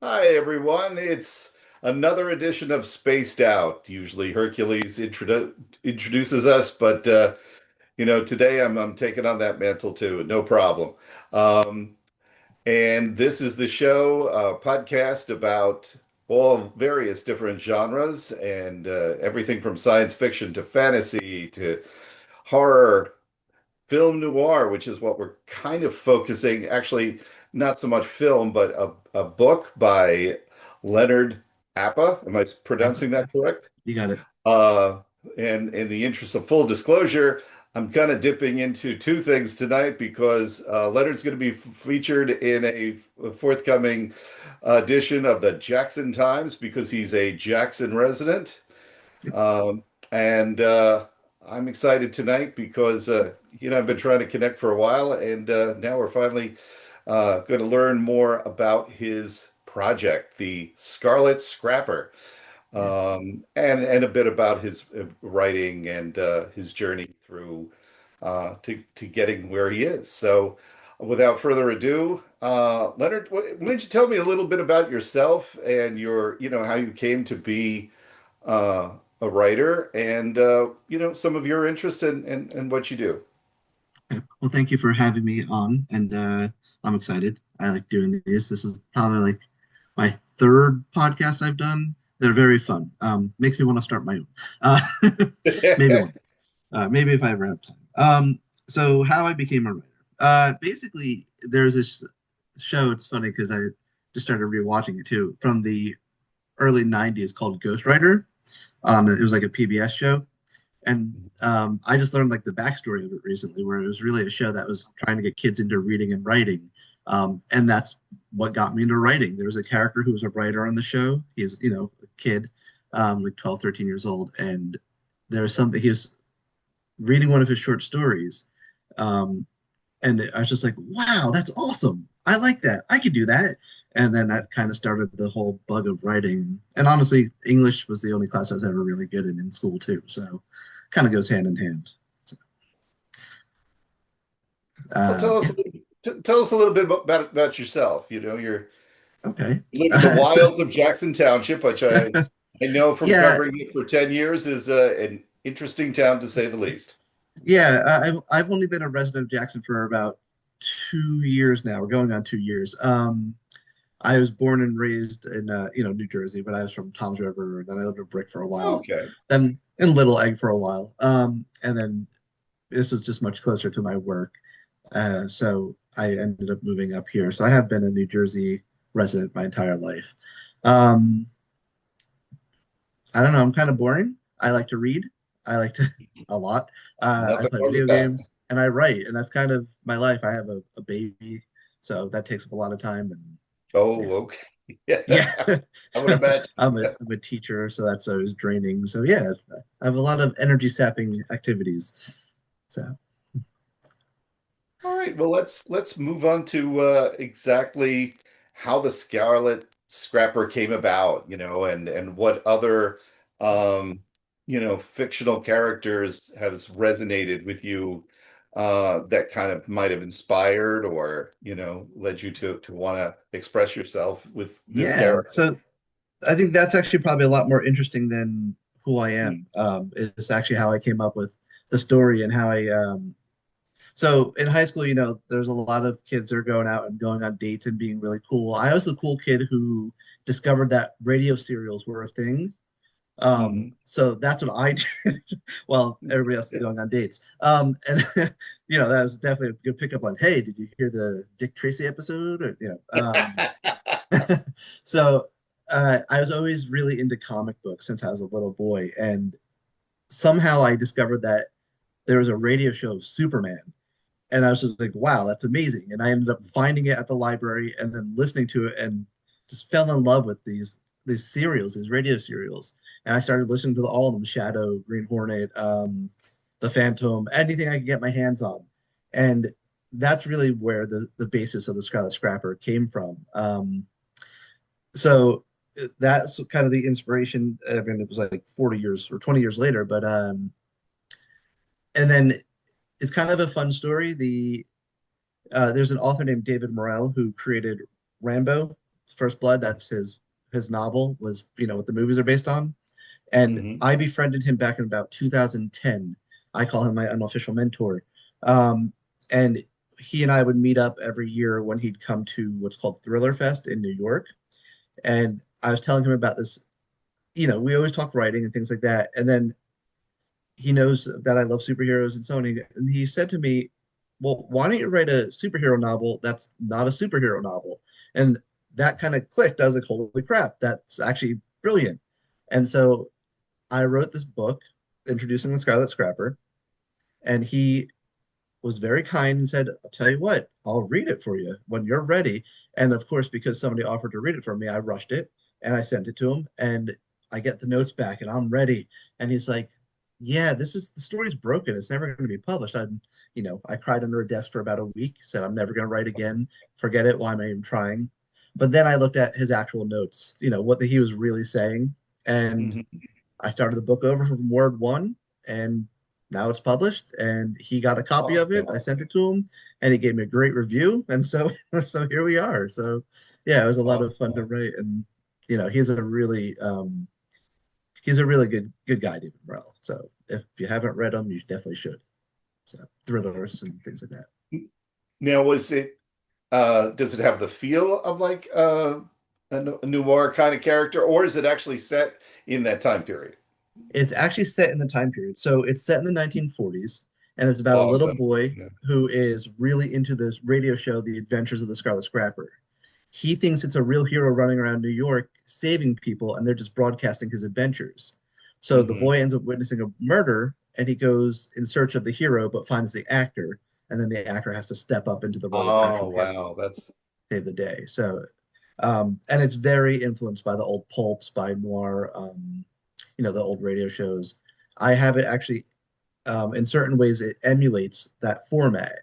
Hi, everyone. It's another edition of Spaced Out. Usually Hercules introduces us, but today I'm taking on that mantle too. No problem. Um, and this is the show, podcast about all various different genres and everything from science fiction to fantasy to horror, film noir, which is what we're kind of focusing, actually, not so much film, but a book by Leonard Appa. Am I pronouncing that correct? You got it. Uh, and in the interest of full disclosure, I'm kind of dipping into two things tonight because Leonard's going to be featured in a forthcoming edition of the Jackson Times because he's a Jackson resident. Yep. And I'm excited tonight because I've been trying to connect for a while, and now we're finally going to learn more about his project, the Scarlet Scrapper, Yeah. and a bit about his writing and his journey through to getting where he is. So, without further ado, Leonard, why don't you tell me a little bit about yourself and how you came to be uh, a writer and some of your interests and what you do. Okay. Well, thank you for having me on, and I'm excited. I like doing these. This is probably like my third podcast I've done. They're very fun. Makes me want to start my own. Uh, maybe one. Maybe if I ever have time. So how I became a writer. Basically, there's this show. It's funny because I just started rewatching it too from the early '90s called Ghostwriter. It was like a PBS show. And I just learned like the backstory of it recently, where it was really a show that was trying to get kids into reading and writing. And that's what got me into writing. There was a character who was a writer on the show. He's, a kid, like 12, 13 years old. And there was something, he was reading one of his short stories. Um, and I was just like, wow, that's awesome. I like that. I could do that. And then that kind of started the whole bug of writing. And honestly, English was the only class I was ever really good in school too. So kind of goes hand in hand. So, Well, yeah. tell us a little bit about yourself. You're Okay. live in the So wilds of Jackson Township, which I know from yeah, covering it for 10 years is an interesting town to say the least. yeah. I've only been a resident of Jackson for about 2 years now. We're going on 2 years. I was born and raised in New Jersey, but I was from Tom's River. Then I lived in Brick for a while, Okay. then in Little Egg for a while. And then this is just much closer to my work. So I ended up moving up here. So I have been a New Jersey resident my entire life. Um, I don't know. I'm kind of boring. I like to read. I like to a lot. I Nothing play wrong with video that. games and I write, and that's kind of my life. I have a baby, so that takes up a lot of time. And Oh, yeah, okay. Yeah, yeah. I would So imagine. I'm a teacher, so that's always draining. So yeah, I have a lot of energy sapping activities. So All right, well let's move on to exactly how the Scarlet Scrapper came about, and what other fictional characters has resonated with you that kind of might have inspired or, led you to want to express yourself with this yeah, character. so I think that's actually probably a lot more interesting than who I am. Hmm. It's actually how I came up with the story and how I. So in high school, there's a lot of kids that are going out and going on dates and being really cool. I was the cool kid who discovered that radio serials were a thing. Hmm. So that's what I did while everybody else is going on dates. And that was definitely a good pickup on, hey, did you hear the Dick Tracy episode? Or, so I was always really into comic books since I was a little boy. And somehow I discovered that there was a radio show of Superman. And I was just like, wow, that's amazing. And I ended up finding it at the library and then listening to it and just fell in love with these serials, these radio serials. And I started listening to all of them, Shadow, Green Hornet, The Phantom, anything I could get my hands on. And that's really where the basis of the Scarlet Scrapper came from. So that's kind of the inspiration. I mean, it was like 40 years or 20 years later, but and then it's kind of a fun story. There's an author named David Morrell who created Rambo. First Blood. That's his novel was, what the movies are based on. And Hmm. I befriended him back in about 2010. I call him my unofficial mentor. And he and I would meet up every year when he'd come to what's called Thriller Fest in New York. And I was telling him about this. We always talk writing and things like that. And then he knows that I love superheroes and so on. And he said to me, "Well, why don't you write a superhero novel that's not a superhero novel?" And that kind of clicked. I was like, "Holy crap, that's actually brilliant." And so I wrote this book introducing the Scarlet Scrapper, and he was very kind and said, "I'll tell you what, I'll read it for you when you're ready." And of course, because somebody offered to read it for me, I rushed it and I sent it to him, and I get the notes back and I'm ready. And he's like, "Yeah, the story's broken. It's never going to be published." I cried under a desk for about a week, said, "I'm never going to write again. Forget it. Why am I even trying?" But then I looked at his actual notes, what he was really saying. And Hmm. I started the book over from word one, and now it's published. And he got a copy of it. I Awesome. sent it to him, and he gave me a great review. And so, so here we are. So, yeah, it was a lot of fun to Awesome. write. And he's a really good guy, David Morrell. So if you haven't read him, you definitely should. So thrillers and things like that. Now, does it have the feel of like a noir kind of character, or is it actually set in that time period? It's actually set in the time period. So it's set in the 1940s, and it's about a little Awesome. boy Yeah. who is really into this radio show, The Adventures of the Scarlet Scrapper. He thinks it's a real hero running around New York saving people, and they're just broadcasting his adventures. So the Hmm. boy ends up witnessing a murder, and he goes in search of the hero, but finds the actor, and then the actor has to step up into the role of Oh, actually him wow. That's save the day. So, and it's very influenced by the old pulps, by noir, the old radio shows. I have it actually, in certain ways, it emulates that format.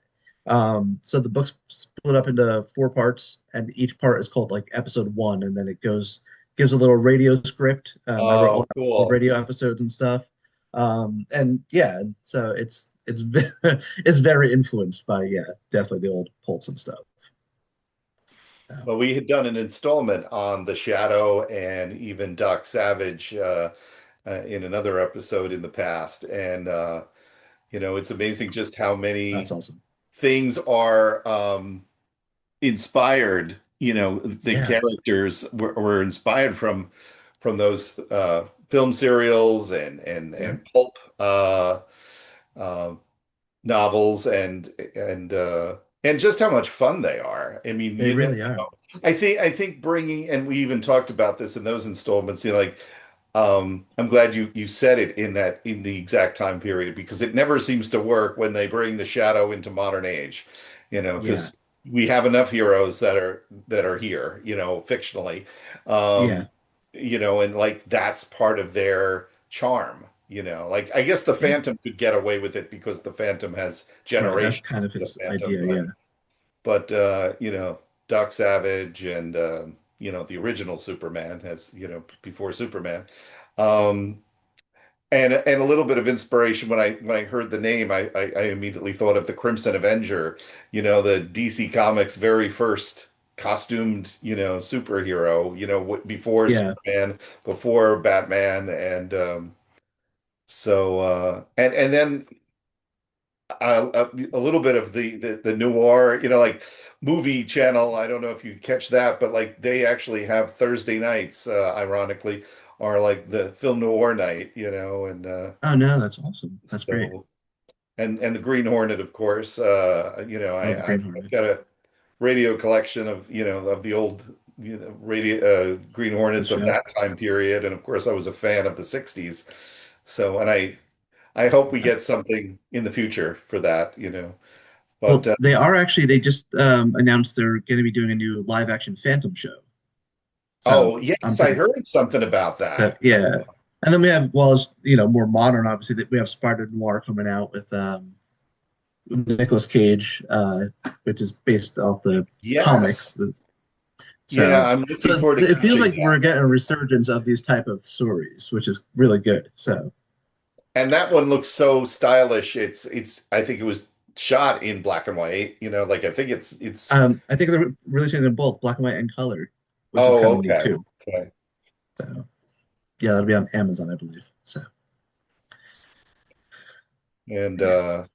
So the book's split up into four parts, and each part is called like episode one, and then it gives a little radio script. I wrote oh, all cool. radio episodes and stuff. And yeah, so it's it's very influenced by, yeah, definitely the old pulps and stuff. Well, we had done an installment on The Shadow and even Doc Savage in another episode in the past, and it's amazing just how That's many awesome. things are inspired. The Yeah, characters were inspired from those film serials yeah, and pulp uh, novels and just how much fun they are. I mean, they really are. I think bringing, and we even talked about this in those installments. Like, I'm glad you said it in the exact time period because it never seems to work when they bring the shadow into modern age. Yeah, Because we have enough heroes that are here, fictionally. yeah, Um, and like that's part of their charm. Like I guess the yeah. Phantom could get away with it because the Phantom has Right. That's generations kind of of his the Phantom, idea. but Yeah. Doc Savage and the original Superman has, before Superman. Um, and a little bit of inspiration when I heard the name, I immediately thought of the Crimson Avenger, the DC Comics very first costumed, superhero, before Yeah. Superman, before Batman, and and then a little bit of the noir, like movie channel. I don't know if you catch that, but like they actually have Thursday nights, ironically, are like the film noir night, and Oh no, that's awesome. That's great. so and the Green Hornet, of course. Oh, the Green I've Hornet. got a radio collection of the old radio Green The Hornets of show. that time period, and of course I was a fan of the '60s. So and I hope we Yeah. get something in the future for that, But Well, they just announced they're going to be doing a new live action Phantom show. So oh I'm yes, I pretty. heard something about So that. yeah. And then we have, well, as more modern, obviously, that we have Spider Noir coming out with Nicolas Cage, which is based off the Yes. comics. Yeah, So I'm so looking forward to it feels catching like that. we're getting a resurgence of these type of stories, which is really good. So And that one looks so stylish. It's I think it was shot in black and white, like I think it's I think they're releasing them both black and white and color, which is kind Oh, of neat okay. too. Okay. So yeah, that'll be on Amazon, I believe. So And yeah.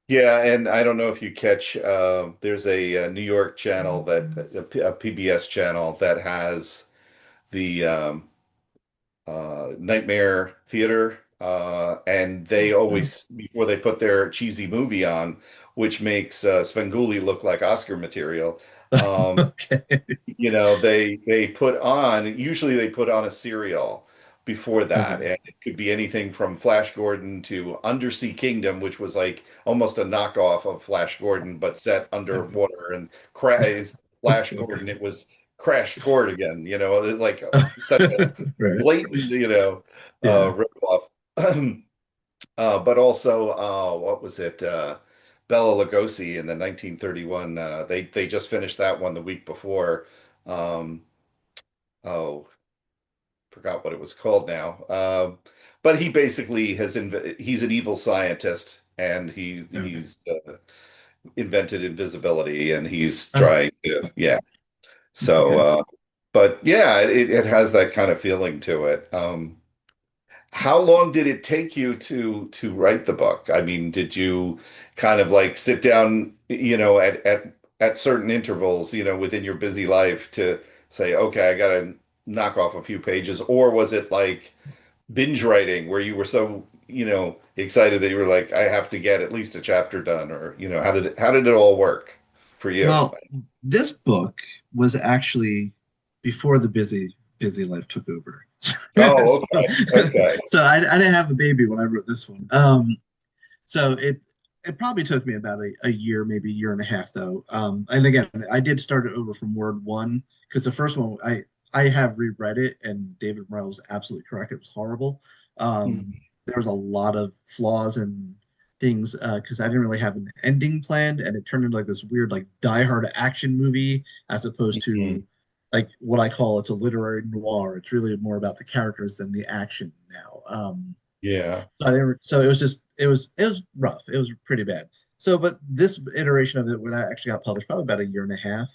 yeah, and I don't know if you catch there's a, New York channel that a PBS channel that has the Nightmare Theater, and they Oh, always before they put their cheesy movie on, which makes Svengoolie look like Oscar material. Um, okay. they put on usually they put on a serial before that, Okay. and it could be anything from Flash Gordon to Undersea Kingdom, which was like almost a knockoff of Flash Gordon but set Okay. underwater, and is Flash Gordon, it was Crash Court again, like such a Right. blatant, Yeah. rip-off. But also, what was it? Bela Lugosi in the 1931. They just finished that one the week before. Um, oh, forgot what it was called now. But he basically he's an evil scientist, and Okay. he's invented invisibility, and he's Oh, trying to, yeah. So, okay. but yeah, it has that kind of feeling to it. How long did it take you to write the book? I mean, did you kind of like sit down, at certain intervals, within your busy life to say, okay, I gotta knock off a few pages, or was it like binge writing where you were so, excited that you were like, I have to get at least a chapter done, or, how did it all work for you? Well, this book was actually before the busy life took over. Oh, so, okay. Okay. so I didn't have a baby when I wrote this one. So it probably took me about a year, maybe a year and a half though. And again, I did start it over from word one because the first one I have reread it and David Morrell was absolutely correct. It was horrible. Mhm. There was a lot of flaws and things because I didn't really have an ending planned, and it turned into like this weird like Die Hard action movie as opposed Mhm. to like what I call it's a literary noir. It's really more about the characters than the action now. Yeah. So I didn't. So it was just it was rough. It was pretty bad. So, but this iteration of it, when I actually got published, probably about a year and a half.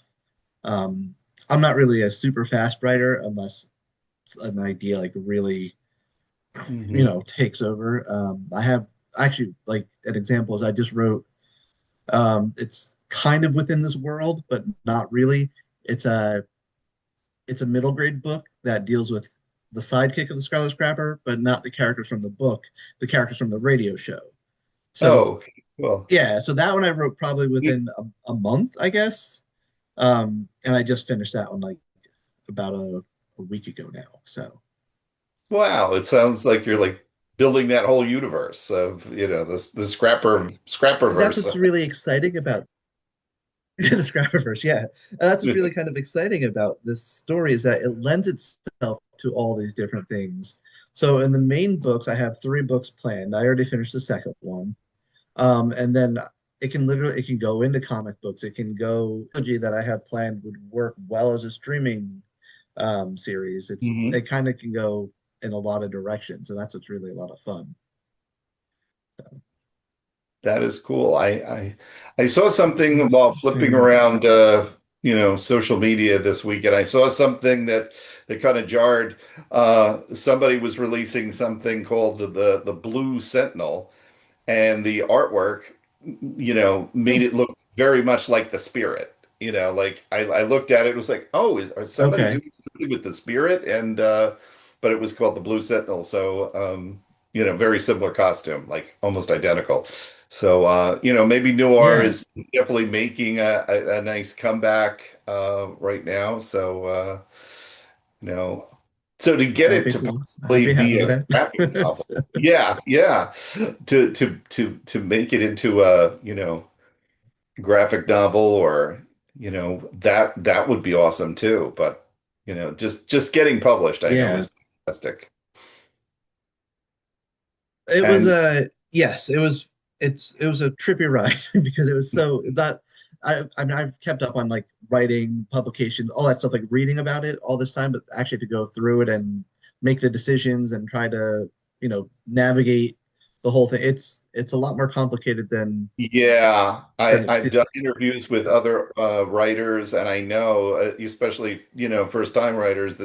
Um, I'm not really a super fast writer unless an idea like really, Hmm. takes over. I have actually like an example is I just wrote. It's kind of within this world, but not really. It's a it's a middle grade book that deals with the sidekick of the Scarlet Scrapper, but not the characters from the book, the characters from the radio show. So Oh, okay. Well, yeah, so that one I wrote probably within a month, I guess. And I just finished that one like about a week ago now. So wow, it sounds like you're like building that whole universe of, the see, that's Scrapperverse. what's really exciting about the Scrapperverse, yeah. And that's what's really kind of exciting about this story is that it lends itself to all these different things. So in the main books, I have three books planned. I already finished the second one. And then it can go into comic books. It can go that I have planned would work well as a streaming series. Hmm. It kind of can go in a lot of directions, and that's what's really a lot of fun. So, That is cool. I saw something while flipping and around, social media this week, and I saw something that kind of jarred. Somebody was releasing something called the Blue Sentinel, and the artwork, made oh, it look very much like the spirit. Like I looked at it, it was like, oh, is somebody okay, doing something with the spirit? And but it was called the Blue Sentinel. So very similar costume, like almost identical. So maybe Noir yeah, is definitely making a nice comeback right now. So you know, so to get that'd it be to cool. I'd possibly be happy be with a graphic that. novel, yeah, yeah, to make it into a graphic novel, or that would be awesome too. But just getting published, I know Yeah, is fantastic. it was And a yes, it was a trippy ride because it was so not I've kept up on like writing, publication, all that stuff, like reading about it all this time, but actually to go through it and make the decisions and try to, navigate the whole thing. It's a lot more complicated Yeah, than it I've seems. done interviews with other writers, and I know, especially first time writers,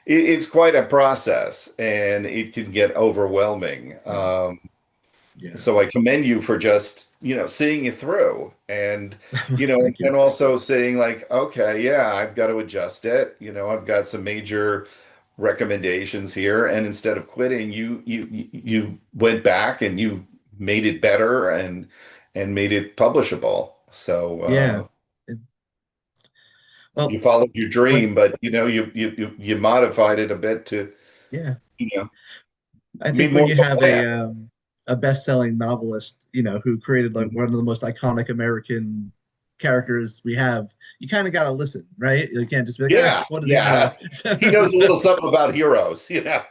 it's quite a process, and it can get overwhelming. Yeah, yeah, So I commend you for just seeing it through, and thank you. and also saying like, okay, yeah, I've got to adjust it. I've got some major recommendations here, and instead of quitting, you went back and you made it better and made it publishable. So Yeah. It- you well, followed your when dream, but you modified it a bit to yeah, you know I be think when more you of a have plan. a best-selling novelist, who created like one of the most iconic American characters we have, you kind of got to listen, right? You can't just be like, Yeah, what does he know? yeah. He knows a little something about heroes. Yeah.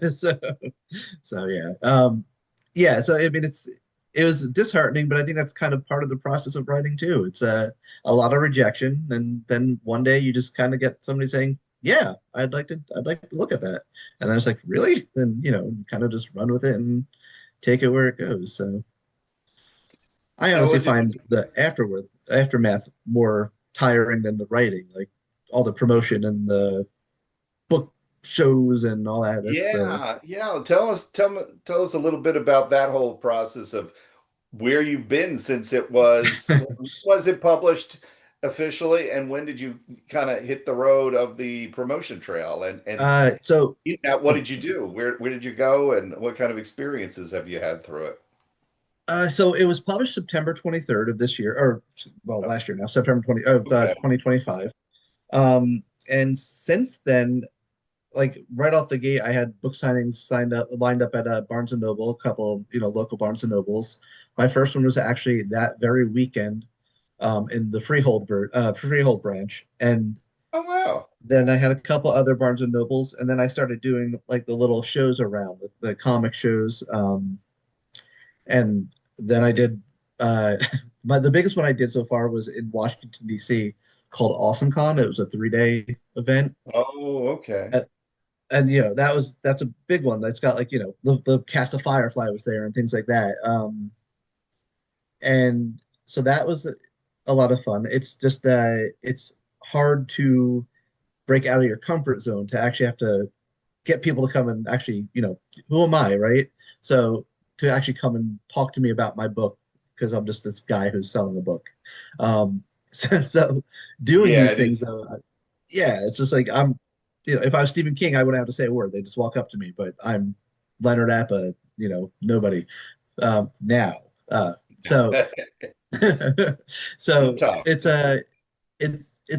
So, so yeah. Yeah. So I mean, it was disheartening, but I think that's kind of part of the process of writing too. It's a lot of rejection, and then one day you just kind of get somebody saying, "Yeah, I'd like to look at that," and then it's like, "Really?" Then you kind of just run with it and take it where it goes. So I Now, honestly was it? find the aftermath more tiring than the writing, like all the promotion and the book shows and all that. That's Yeah, yeah. Tell us a little bit about that whole process of where you've been since it was it published officially, and when did you kind of hit the road of the promotion trail? And so what did you do? Where did you go, and what kind of experiences have you had through it? so it was published September 23rd of this year, or well, Oh, last year now, September 20 of okay. 2025. And since then, like right off the gate, I had book signings lined up at Barnes and Noble, a couple, local Barnes and Nobles. My first one was actually that very weekend, in the Freehold branch, and Oh, wow. then I had a couple other Barnes and Nobles, and then I started doing like the little shows around the comic shows. And then I did the biggest one I did so far was in Washington D.C. called AwesomeCon. It was a 3-day event, Oh, okay. and, that's a big one. That's got like the cast of Firefly was there and things like that. And so that was a lot of fun. It's just it's hard to break out of your comfort zone to actually have to get people to come and actually, who am I, right? So to actually come and talk to me about my book because I'm just this guy who's selling a book. So doing Yeah, these it things, is. though, yeah, it's just like if I was Stephen King, I wouldn't have to say a word. They just walk up to me, but I'm Leonard Appa, nobody now. So so Tough. it's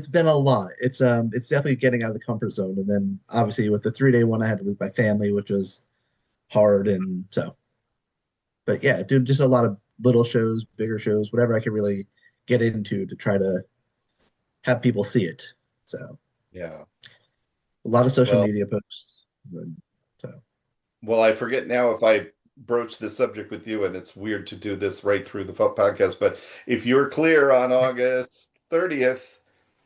been a lot. It's definitely getting out of the comfort zone. And then obviously with the 3-day one, I had to leave my family, which was hard. And so, but yeah, dude, just a lot of little shows, bigger shows, whatever I could really get into to try to have people see it. So Yeah. a lot of social Well, media posts. So I forget now if I broach this subject with you, and it's weird to do this right through the podcast, but if you're clear on August 30th,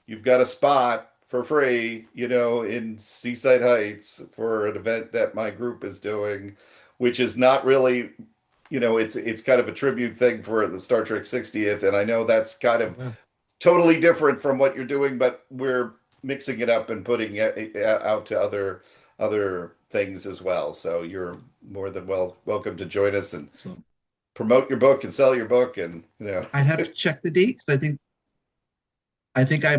you've got a spot for free, in Seaside Heights for an event that my group is doing, which is not really, it's kind of a tribute thing for the Star Trek 60th, and I know that's kind oh, of wow. totally different from what you're doing, but we're mixing it up and putting it out to other things as well. So you're more than welcome to join us and So promote your book and sell your book, and I'd have to check the date because I think I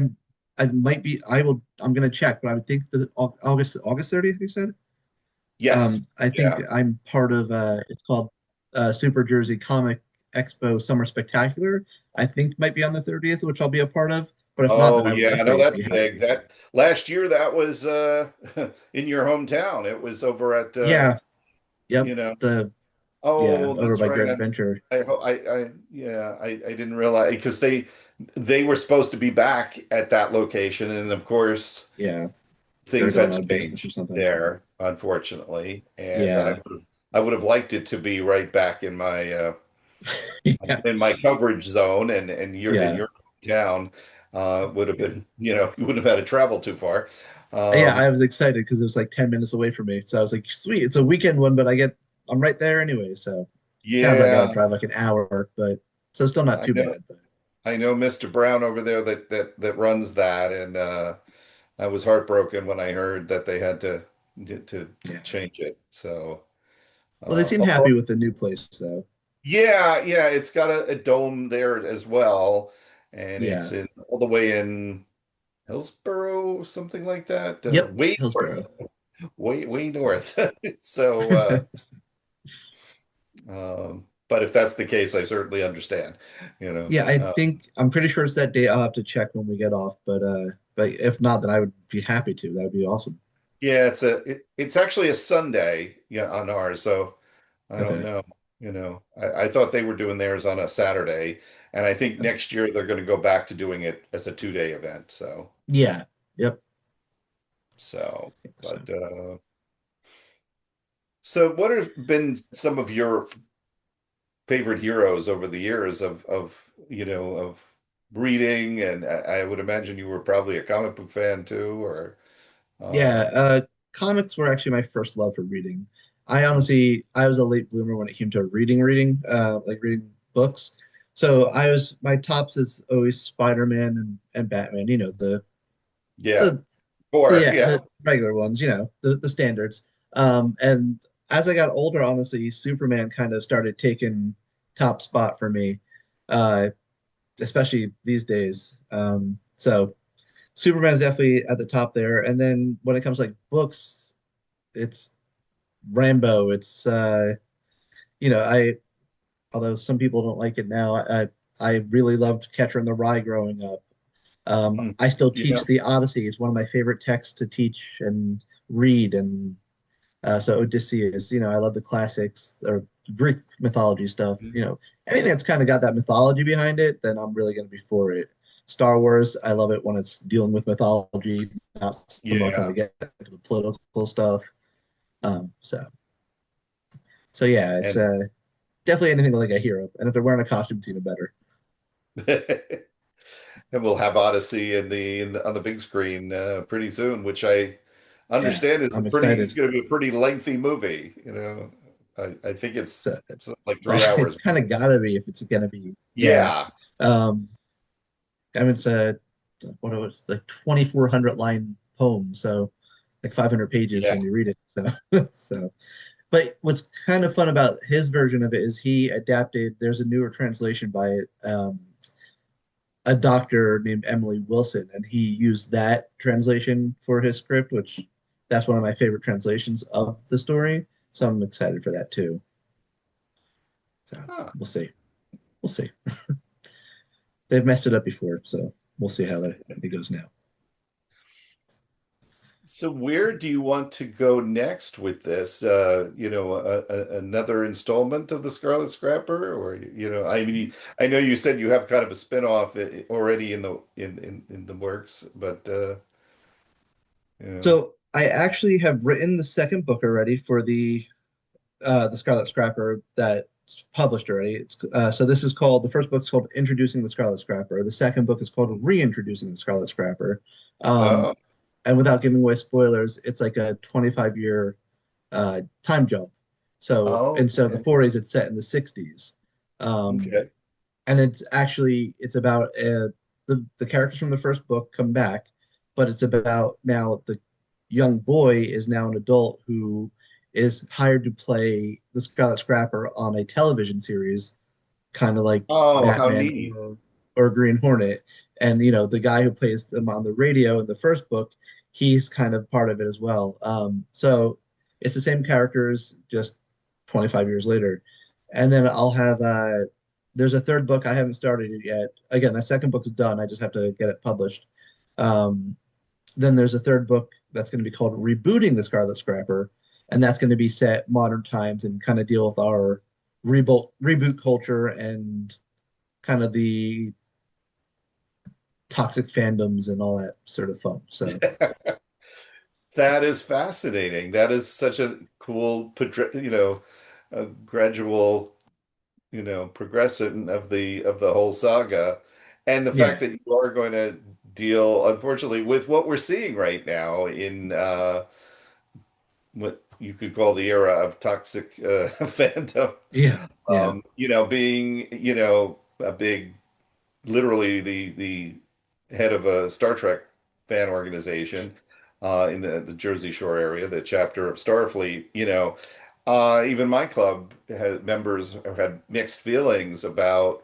might be I'm gonna check, but I would think that August 30th, you said. yes, I think yeah. I'm part of it's called Super Jersey Comic Expo Summer Spectacular. I think might be on the 30th, which I'll be a part of. But if not, then Oh I would yeah, I know definitely that's be happy big. to go. That last year that was in your hometown. It was over at Yeah, yep. you know. The Yeah, Oh, over that's by right. Great Adventure. I didn't realize because they were supposed to be back at that location, and of course Yeah, they're things going had out of business or changed something. there, unfortunately. And Yeah, I would have liked it to be right back yeah, in my coverage zone, and you're in yeah, your town. Would have been, you wouldn't have had to travel too far. yeah. Um, I was excited because it was like 10 minutes away from me, so I was like, sweet, it's a weekend one, but I'm right there anyway. So kind of like got to Yeah, drive like an hour, but so still not I too know. bad. But I know Mr. Brown over there that runs that, and I was heartbroken when I heard that they had to yeah. change it. So, Well, they seem although happy with the new place, though. yeah, it's got a dome there as well, and it's Yeah. in all the way in Hillsborough, something like that. Yep. Way Hillsboro. north, way So, north. So, but if that's the case, I certainly understand. You know, yeah, I'm pretty sure it's that day. I'll have to check when we get off, but if not, then I would be happy to. That would be awesome. yeah, it's actually a Sunday, yeah, on ours. So I don't Okay. know. I thought they were doing theirs on a Saturday, and I think next year they're going to go back to doing it as a 2-day event. Yeah. Yep. So, So but so what have been some of your favorite heroes over the years of reading? And I would imagine you were probably a comic book fan too, or yeah, um, comics were actually my first love for reading. I was a late bloomer when it came to reading, like reading books. So my tops is always Spider-Man and Batman, yeah, the or yeah, the regular ones, the standards. And as I got older, honestly, Superman kind of started taking top spot for me, uh, especially these days. So Superman's definitely at the top there. And then when it comes to like books, it's Rambo. I although some people don't like it now, I really loved Catcher in the Rye growing up. mm, I still yeah, teach the Odyssey. It's one of my favorite texts to teach and read. And so Odysseus, I love the classics or Greek mythology stuff. Anything that's kind of got that mythology behind it, then I'm really going to be for it. Star Wars, I love it when it's dealing with mythology, not so much when yeah, they get into the political stuff. So yeah, it's and definitely anything like a hero. And if they're wearing a costume, it's even better. and we'll have Odyssey on the big screen pretty soon, which I Yeah, understand is I'm it's excited. going to be a pretty lengthy movie. I think it's So, something like well, 3 hours. it's kind of gotta be if it's gonna be. Yeah. Yeah, Um, I mean, it's a what it was like 2,400 line poem, so like 500 pages yeah. when you read it. So, but what's kind of fun about his version of it is he adapted. There's a newer translation by a doctor named Emily Wilson, and he used that translation for his script, which that's one of my favorite translations of the story. So I'm excited for that too. So Huh. we'll see. We'll see. They've messed it up before, so we'll see how it goes now. So where do you want to go next with this? Another installment of the Scarlet Scrapper, or I mean, I know you said you have kind of a spin-off already in the works, but you know, So I actually have written the second book already for the Scarlet Scrapper that's published already. So this is called the first book's called Introducing the Scarlet Scrapper. The second book is called Reintroducing the Scarlet Scrapper. Um, oh, and without giving away spoilers, it's like a 25-year time jump. So oh, instead of the okay, 40s, it's set in the 60s. Um, okay. and it's about the characters from the first book come back, but it's about now the young boy is now an adult who is hired to play the Scarlet Scrapper on a television series, kind of like Oh, how Batman neat. or Green Hornet. And the guy who plays them on the radio in the first book, he's kind of part of it as well. So it's the same characters, just 25 years later. And then I'll have there's a third book I haven't started it yet. Again, that second book is done. I just have to get it published. Um, then there's a third book that's going to be called Rebooting the Scarlet Scrapper, and that's going to be set modern times and kind of deal with our reboot culture and kind of the toxic fandoms and all that sort of fun. So That is fascinating. That is such a cool, a gradual, progression of the whole saga, and the fact yeah, that you are going to deal, unfortunately, with what we're seeing right now in you could call the era of toxic fandom. Yeah, yeah, Being, a big, literally the head of a Star Trek fan organization in the Jersey Shore area, the chapter of Starfleet, even my club had members have had mixed feelings about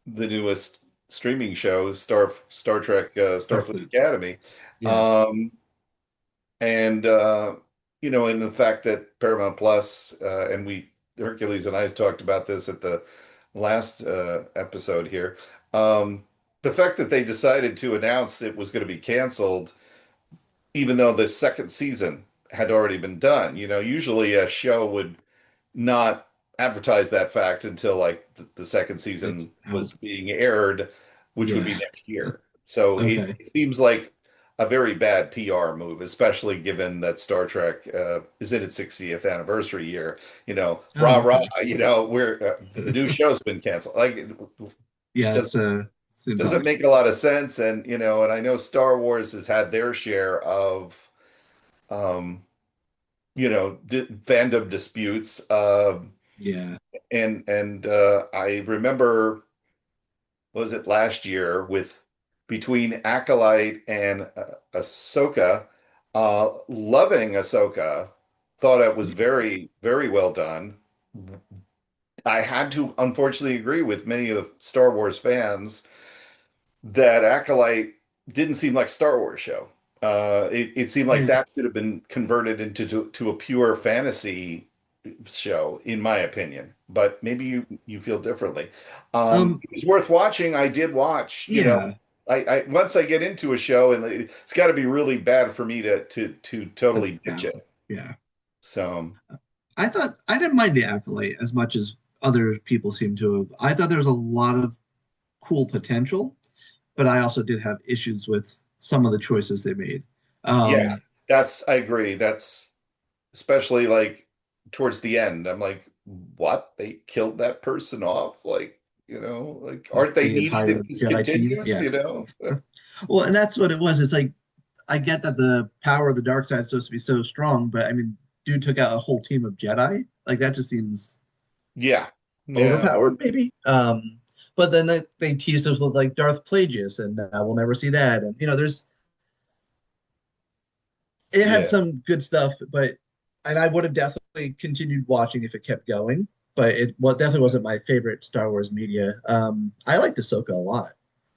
the newest streaming show, Star Trek Starfleet Starfleet. Academy. Yeah, Um, and and the fact that Paramount Plus and Hercules and I talked about this at the last episode here. Um, the fact that they decided to announce it was going to be canceled, even though the second season had already been done. Usually a show would not advertise that fact until like the second it's season out. was being aired, which would be Yeah. next year. So it, Okay. it seems like a very bad PR move, especially given that Star Trek is in its 60th anniversary year. Oh, Rah rah. okay. We're the new show's been canceled. Like, it Yeah, does seems doesn't odd. make a lot of sense. And I know Star Wars has had their share of um, fandom disputes. Yeah. And I remember, was it last year with between Acolyte and Ahsoka, loving Ahsoka, thought it was very, very well done. I had to unfortunately agree with many of the Star Wars fans that Acolyte didn't seem like a Star Wars show. It seemed like Yeah. that should have been converted into to a pure fantasy show, in my opinion. But maybe you feel differently. Um, It was worth watching. I did watch. yeah. I once I get into a show, and it's got to be really bad for me to Put totally ditch down. it. Yeah. So I thought I didn't mind the Acolyte as much as other people seem to have. I thought there was a lot of cool potential, but I also did have issues with some of the choices they made. yeah, Um, I agree. That's especially like towards the end. I'm like, what? They killed that person off? Like, like like aren't they the needed entire if this Jedi team. continues, Yeah. you know? Well, and that's what it was. It's like I get that the power of the dark side is supposed to be so strong, but I mean, dude took out a whole team of Jedi. Like that just seems Yeah. Yeah. overpowered, maybe. But then they teased us with like Darth Plagueis, and we'll never see that. And there's it had Yeah. some good stuff, but and I would have definitely continued watching if it kept going. But definitely wasn't my favorite Star Wars media. I liked Ahsoka a lot.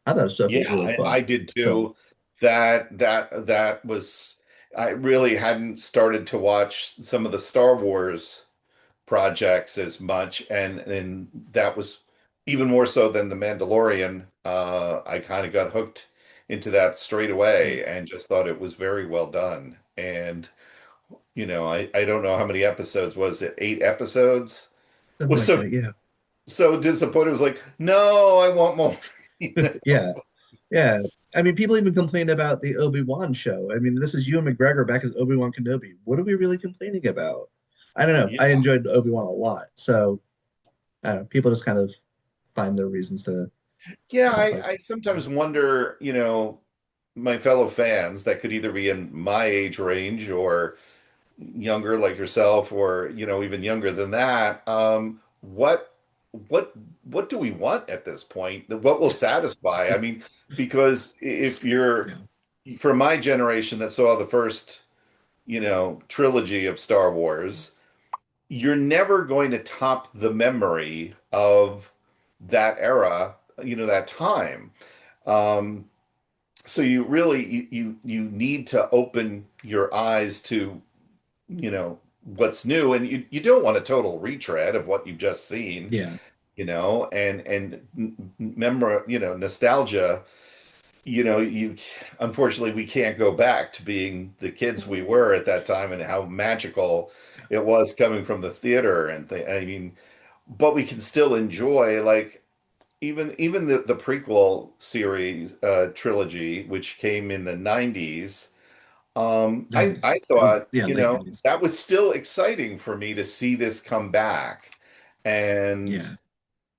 I thought Ahsoka was Yeah, really I fun. did So too. That was I really hadn't started to watch some of the Star Wars projects as much, and that was even more so than The Mandalorian. I kind of got hooked into that straight away and just thought it was very well done. And I don't know how many episodes was it? 8 episodes? something Was like so that. Yeah. so disappointed. It was like, no, I want more. You know? Yeah. Yeah. I mean, people even complained about the Obi-Wan show. I mean, this is Ewan McGregor back as Obi-Wan Kenobi. What are we really complaining about? I don't know. I Yeah. enjoyed Obi-Wan a lot. So I don't know. People just kind of find their reasons to Yeah, not like I sometimes wonder, my fellow fans that could either be in my age range or younger like yourself or, even younger than that. What what do we want at this point? What will satisfy? I it. mean, because if you're Yeah. from my generation that saw the first, trilogy of Star Wars, you're never going to top the memory of that era, that time. Um, so you really you need to open your eyes to, what's new, and you don't want a total retread of what you've just seen, Yeah. and memor, nostalgia. You unfortunately we can't go back to being the kids we were at that time and how magical Yeah. it was coming from the theater I mean, but we can still enjoy like even the prequel series trilogy, which came in the 90s. I 90s. thought, Yeah, late 90s. that was still exciting for me to see this come back. And Yeah.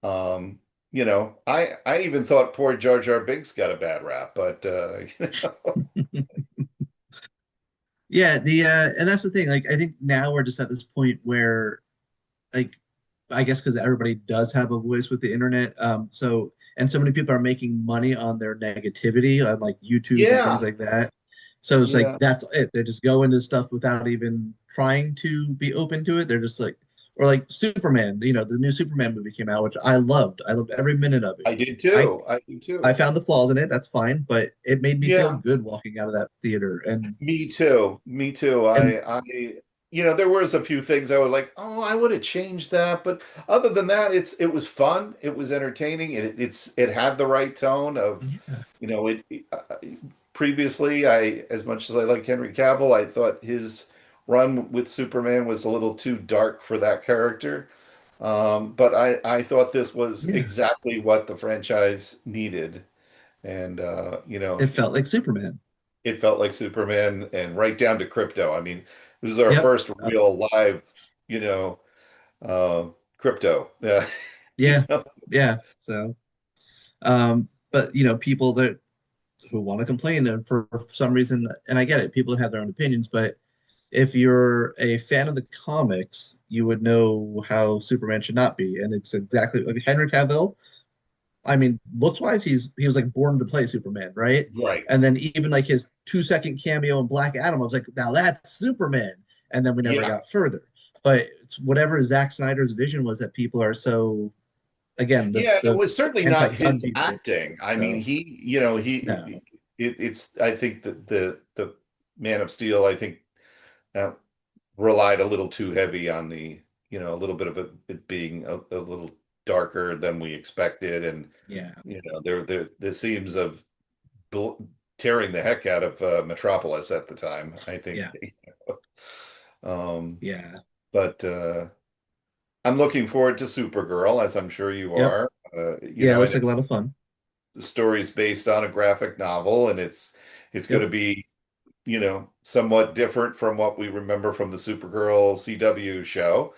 I even thought poor Jar Jar Binks got a bad rap, but Yeah, the and that's the thing. Like, I think now we're just at this point where, like, I guess because everybody does have a voice with the internet. So and so many people are making money on their negativity on like YouTube and things Yeah, like that. So it's like yeah. that's it. They just go into stuff without even trying to be open to it. They're just like, or like Superman. The new Superman movie came out, which I loved. I loved every minute of it. I did I too. I did I too. found the flaws in it. That's fine, but it made me feel Yeah, good walking out of that theater. me too. Me too. And There was a few things I would like, oh, I would have changed that, but other than that, it was fun. It was entertaining. It had the right tone of, yeah, you know, previously, as much as I like Henry Cavill, I thought his run with Superman was a little too dark for that character. But I thought this was yeah, exactly what the franchise needed. And, it felt like Superman. it felt like Superman and right down to Crypto. I mean, this is our Yep. first real live, you know, uh, Crypto. Yeah. You Yeah, know? yeah. So, but people that who want to complain and for some reason, and I get it, people have their own opinions, but if you're a fan of the comics, you would know how Superman should not be, and it's exactly like Henry Cavill. I mean, looks wise, he was like born to play Superman, right? Right. And then even like his 2-second cameo in Black Adam, I was like, now that's Superman. And then we never Yeah. got further. But it's whatever Zack Snyder's vision was that people are so again Yeah. It the was certainly not anti-gun his people. acting. I mean, So no, I think that the Man of Steel, I think, uh, relied a little too heavy on a little bit of it being a little darker than we expected. And, yeah, there seems of bl tearing the heck out of Metropolis at the time. I think, yeah, um, yeah, but I'm looking forward to Supergirl, as I'm sure you yep, are. yeah. It I looks know like a lot of fun. the story's based on a graphic novel, and it's going to Yep, be, somewhat different from what we remember from the Supergirl CW show,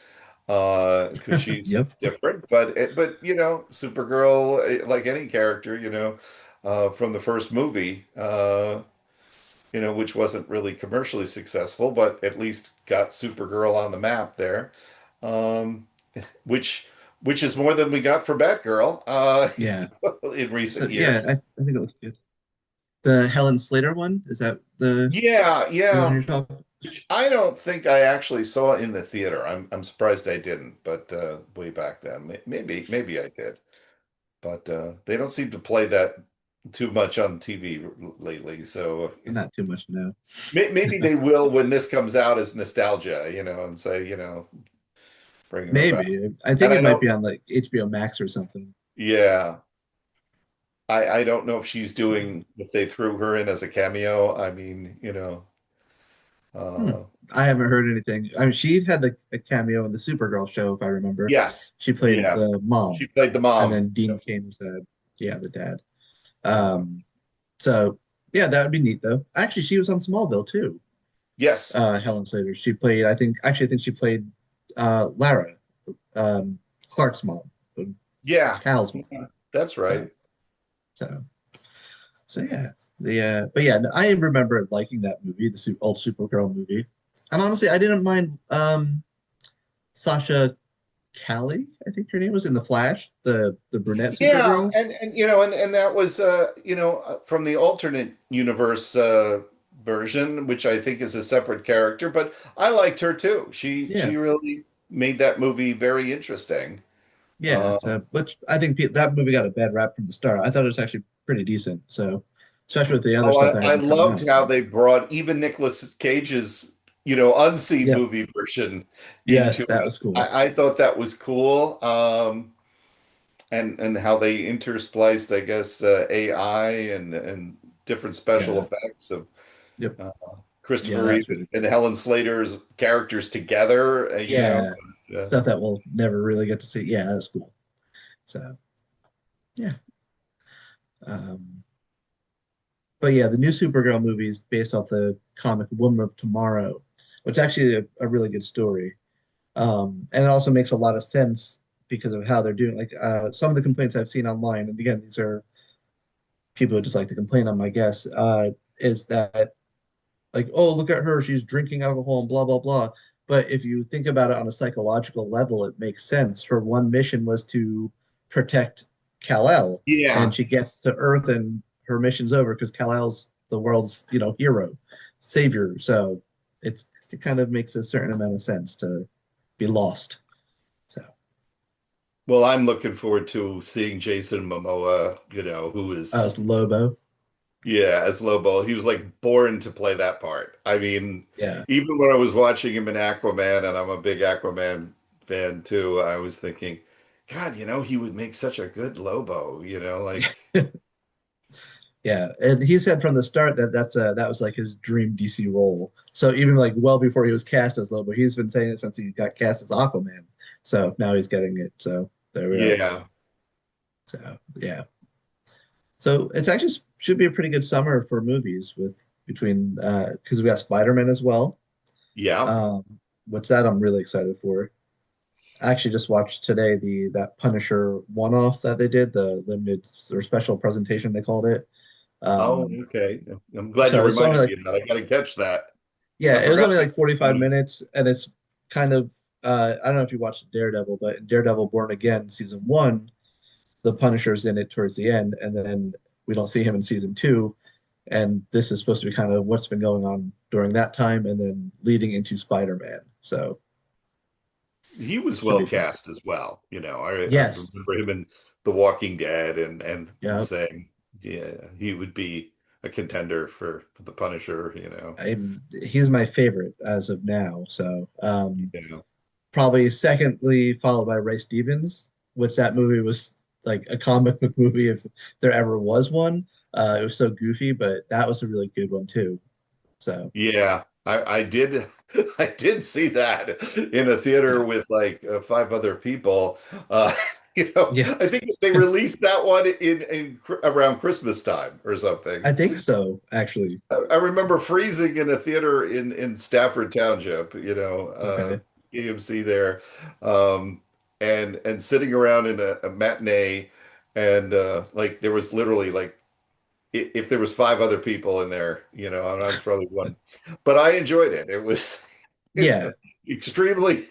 because she's yep, different. But Supergirl, like any character, from the first movie, which wasn't really commercially successful, but at least got Supergirl on the map there, um, which which is more than we got for Batgirl, yeah. in So recent yeah, I years. think it looks good. The Helen Slater one, is that Yeah, the one yeah. you're talking? Which I don't think I actually saw in the theater. I'm surprised I didn't, but way back then, maybe I did. But they don't seem to play that too much on TV lately. So Not too much, no. maybe they will when this comes out as nostalgia, and say, bring her back. Maybe. I think And I it might don't, be on like HBO Max or something. yeah, I don't know if she's doing if they threw her in as a cameo. I mean, Hmm. uh, I haven't heard anything. I mean, she had like a cameo in the Supergirl show, if I remember. yes, She played yeah, the she mom, played the and mom. then Dean Cain was yeah, the dad. Uh, Um, so yeah, that would be neat though. Actually, she was on Smallville too. yes, Helen Slater. She played, I think she played Lara, um, Clark's mom, yeah, Cal's mom. yeah, that's So, right. so, so yeah. But yeah, I remember liking that movie, the old Supergirl movie. And honestly, I didn't mind Sasha Callie, I think her name was in The Flash, the brunette Yeah, Supergirl. and that was from the alternate universe version, which I think is a separate character, but I liked her too. Yeah, She really made that movie very interesting. yeah. Uh, So, but I think that movie got a bad rap from the start. I thought it was actually pretty decent. So, especially with the other oh, stuff that I had been coming loved out. how they brought even Nicolas Cage's unseen Yep. movie version Yes, into that it. was cool. I thought that was cool. And how they interspliced, I guess, AI and different special Yeah. effects of Yep. uh, Yeah, Christopher that Reeve was really and cool. Helen Slater's characters together. Yeah. Uh, Stuff that we'll never really get to see. Yeah, that was cool. So, yeah. Um, but yeah, the new Supergirl movie is based off the comic Woman of Tomorrow, which is actually a really good story. And it also makes a lot of sense because of how they're doing. Like some of the complaints I've seen online, and again, these are people who just like to complain on my guess, is that like, oh, look at her, she's drinking alcohol and blah blah blah. But if you think about it on a psychological level, it makes sense. Her one mission was to protect Kal-El, and Yeah. she gets to Earth, and her mission's over because Kal-El's the world's, hero, savior. So it kind of makes a certain amount of sense to be lost. So Well, I'm looking forward to seeing Jason Momoa, who is, as Lobo, yeah, as Lobo. He was like born to play that part. I mean, yeah. even when I was watching him in Aquaman, and I'm a big Aquaman fan too, I was thinking, God, he would make such a good Lobo, like, Yeah, and he said from the start that that was like his dream DC role. So even like well before he was cast as Lobo, he's been saying it since he got cast as Aquaman. So now he's getting it. So there we are. yeah, So yeah, so it's actually should be a pretty good summer for movies with between because we got Spider-Man as well, yeah. um, which that I'm really excited for. I actually just watched today the that Punisher one-off that they did, the limited or special presentation they called it. Oh, Um, okay. I'm glad you so it's only reminded like me of that. I got to catch that. Yeah, I it was forgot only that. like 45 minutes, and it's kind of I don't know if you watched Daredevil, but in Daredevil Born Again season one, the Punisher's in it towards the end, and then we don't see him in season two, and this is supposed to be kind of what's been going on during that time, and then leading into Spider-Man. So He was should well be fun. cast as well. I Yes. remember him in The Walking Dead and Yeah. saying, yeah, he would be a contender for the Punisher, He's my favorite as of now. So you know. probably secondly followed by Ray Stevens, which that movie was like a comic book movie if there ever was one. It was so goofy, but that was a really good one too. So Yeah, I did I did see that in a theater yeah, with like five other people. yeah, I think they released that one around Christmas time or something. I think so actually. I remember freezing in a theater in Stafford Township, Okay, AMC there, um, and sitting around in a matinee, and like there was literally like if there was five other people in there, and I was probably one, but I enjoyed it. It was yeah, extremely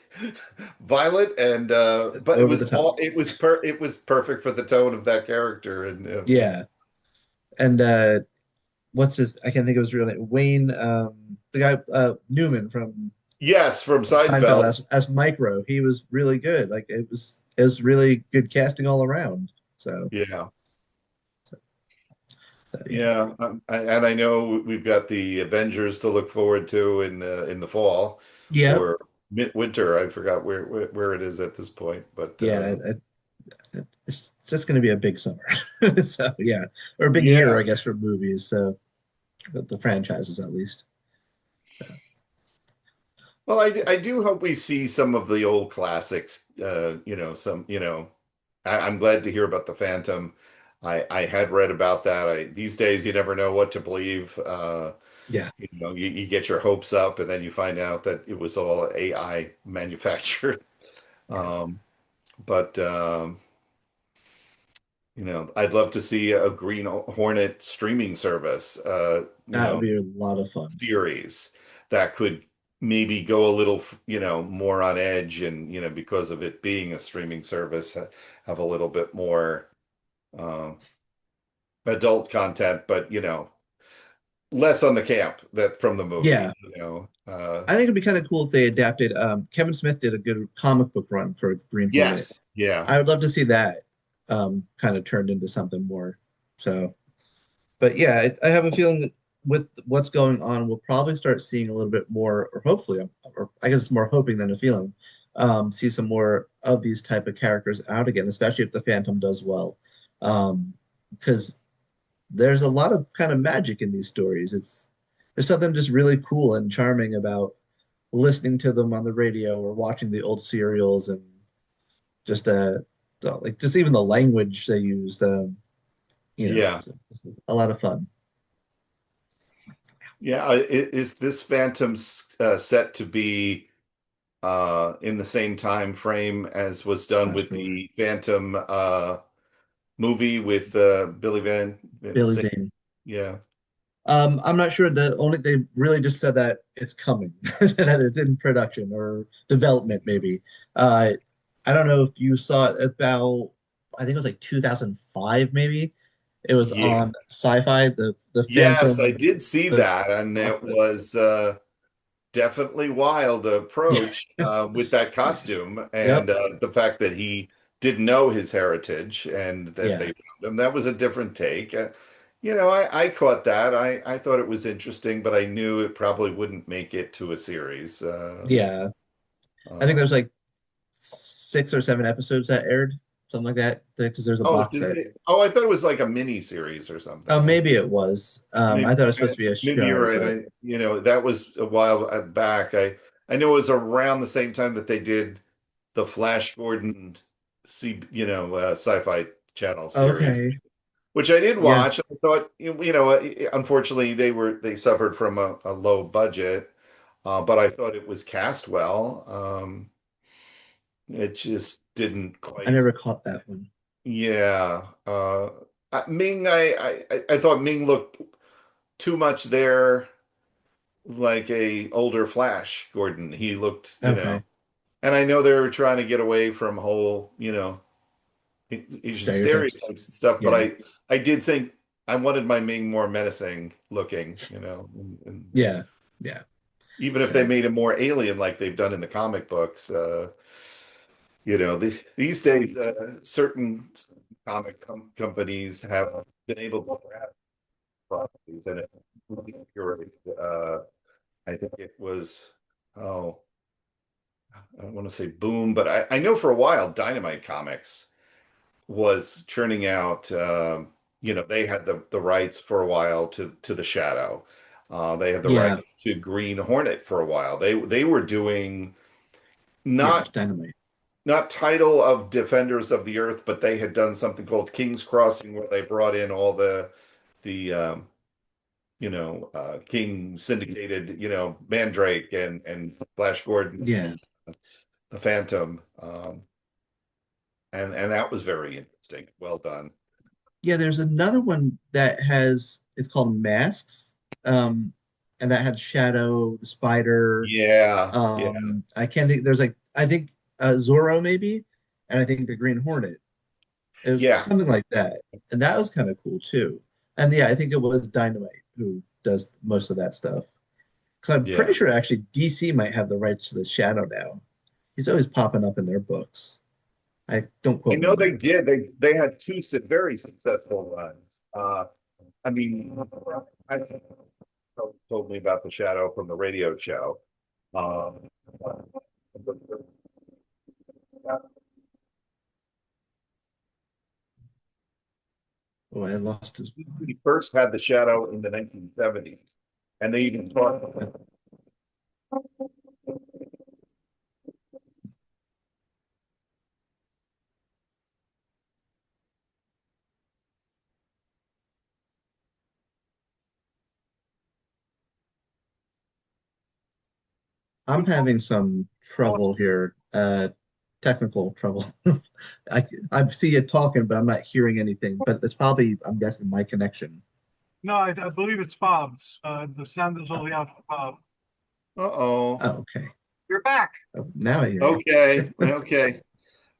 violent, and but over the top. it was perfect for the tone of that character, and Yeah, and what's his? I can't think of his real name. Wayne, the guy Newman from yes, from Seinfeld Seinfeld. as Micro. He was really good. Like it was really good casting all around. So, Yeah. yeah. Yeah, and I know we've got the Avengers to look forward to in the fall Yeah, or midwinter. I forgot where it is at this point, but yeah, it's just going to be a big summer. So yeah, or a big year, yeah. I guess, for movies. So the franchises, at least. So, Well, I do hope we see some of the old classics. I'm glad to hear about the Phantom. I had read about that. These days, you never know what to believe. yeah, You get your hopes up, and then you find out that it was all AI manufactured. yeah, Um, but I'd love to see a Green Hornet streaming service, that would be a lot of fun. series that could maybe go a little, more on edge and, because of it being a streaming service, have a little bit more um, adult content, but, less on the camp that from the Yeah, movie. I think it'd be kind of cool if they adapted. Kevin Smith did a good comic book run for Green Hornet. Yes, yeah, I would love to see that kind of turned into something more. So, but yeah, I have a feeling that with what's going on, we'll probably start seeing a little bit more, or hopefully, or I guess it's more hoping than a feeling, see some more of these type of characters out again, especially if the Phantom does well. Because there's a lot of kind of magic in these stories. There's something just really cool and charming about listening to them on the radio or watching the old serials and just like just even the language they used, yeah, it's a lot of fun. yeah. Is this Phantom set to be in the same time frame as was done Not with sure. the Phantom movie with Billy Van Billy Zane? Zane. Yeah. I'm not sure. They really just said that it's coming, that it's in production or development, maybe. Uh, I don't know if you saw it about. I think it was like 2005, maybe. It was Yeah. on Sci-Fi, the Yes, I Phantom, did see the that, and it cockpit. was definitely wild approach with that costume and Yep. the fact that he didn't know his heritage and that they Yeah. found him. That was a different take. I caught that. I thought it was interesting, but I knew it probably wouldn't make it to a series. Yeah. I think there's Um, like 6 or 7 episodes that aired, something like that, because there's a oh, box did set. it? Oh, I thought it was like a mini series or Oh, something. maybe it was. I Maybe, thought it was supposed to be a maybe you're show, right. but That was a while back. I know it was around the same time that they did the Flash Gordon, Sci-Fi Channel series, okay. which I did Yeah. watch. I thought, unfortunately, they suffered from a low budget, but I thought it was cast well. It just didn't I quite. never caught that one. Yeah. Ming, I thought Ming looked too much there like a older Flash Gordon. He looked, Okay. and I know they're trying to get away from whole, Asian Stereotypes. stereotypes and stuff, but Yeah. I did think I wanted my Ming more menacing looking, and Yeah. Yeah. even if they Yeah. made him more alien like they've done in the comic books, these days certain comic companies have been able to grab properties, and you're right. I think it was, oh, I don't want to say Boom, but I know for a while Dynamite Comics was churning out. They had the rights for a while to the Shadow. They had the Yeah. rights to Green Hornet for a while. They were doing Yeah. not Dynamite. not title of Defenders of the Earth, but they had done something called King's Crossing, where they brought in all the King syndicated, Mandrake and Flash Gordon Yeah. and the Phantom, and that was very interesting. Well done. Yeah. There's another one that has, it's called Masks. Um, and that had Shadow, the Spider. Yeah, yeah, I can't think, there's like, I think Zorro maybe, and I think the Green Hornet. It was yeah, something like that. And that was kind of cool too. And yeah, I think it was Dynamite who does most of that stuff. Because I'm pretty yeah. sure actually DC might have the rights to the Shadow now. He's always popping up in their books. I don't I quote me know on they that. did. They had two very successful runs. I mean, I told me about the Shadow from the radio show. Um, Oh, I lost his he mind. first had the Shadow in the 1970s, and they even thought. I'm having some trouble here, technical trouble. I see you talking, but I'm not hearing anything. But it's probably, I'm guessing, my connection. No, I believe it's Bob's. The sound is Oh, only out for Bob. Uh-oh. okay. You're back. Oh, now I hear you. Okay, okay.